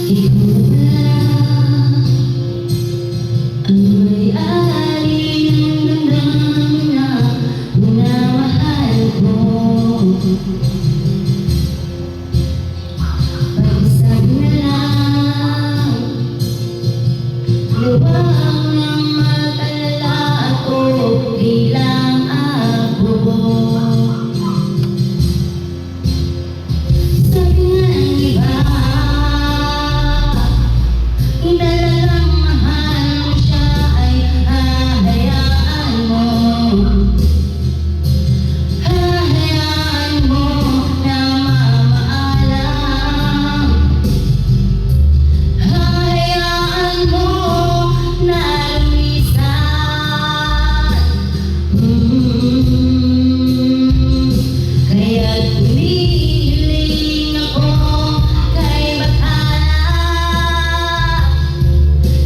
Ikaw na ang may-ari ng damdamin na minamahal ko. Pag-isag na lang, luwag ng mag-alala ako bilang ako. Sabi nga ng iba, talagang mahal mo siya ay hahayaan mo. Hahayaan mo na mamaalam. Hahayaan mo na lumisan. Kaya't humihiling ako kay Bathala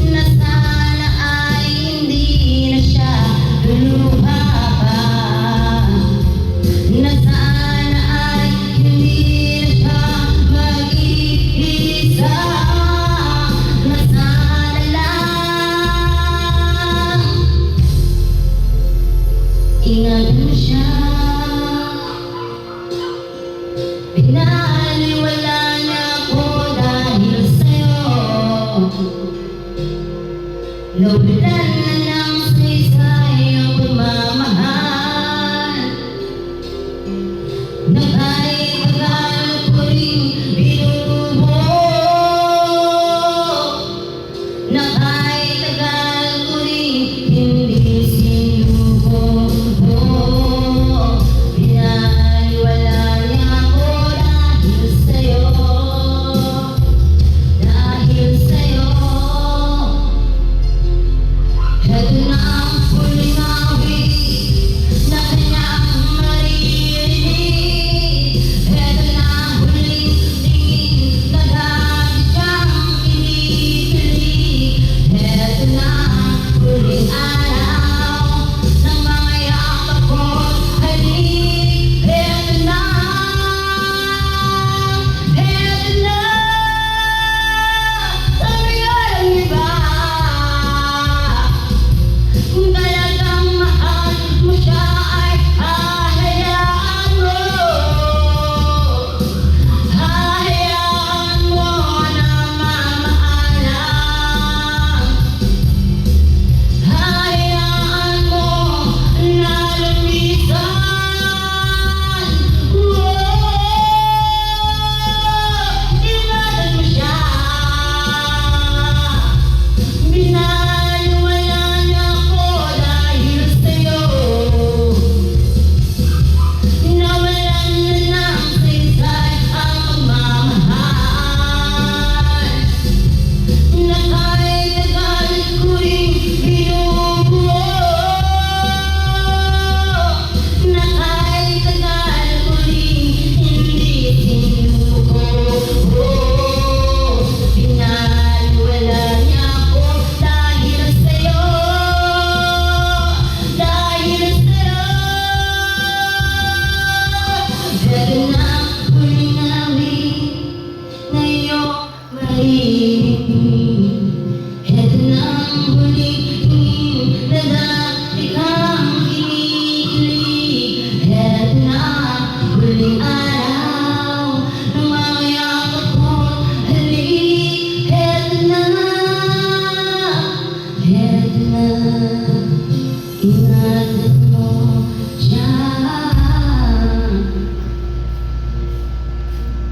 na sana ay hindi na siya luluha pa. Na sana ay hindi na siya mag-iisa. Na sana lang ingatan mo siya. Pinaniwala niya ako dahil sa'yo. Nawalan na ng saysay ang pagmamahal na kahit tagal ko rin binubuo. Na kahit tagal ko rin hindi sinuko. Pinaniwala niya ako dahil sa'yo. Dahil sa'yo. Heto na ang huling awit na kanyang maririnig. Heto na ang huling tingin na dahil siyang kinikilig. Heto na ang huling araw ng mga yakap ko't halik. Heto na. Heto na. Sabi nga ng iba, kung talagang mahal mo siya ay hahayaan mo. Hahayaan mo na mamaalam. Hahayaan mo na lumisan. Ingatan mo siya. Pinaniwala niya ako dahil sa'yo. Nawalan na ng saysay ang pagmamahal na kahit tagal ko rin binubuo. Na kahit tagal ko rin hindi sinuko. Pinaniwala niya ako dahil sa'yo. Dahil sa'yo. Heto na ang huling awit na iyong maririnig. Heto na ang huling tingin na dati kang kinikilig. Heto na ang huling araw ng mga yakap ko't halik. Heto na. Heto na.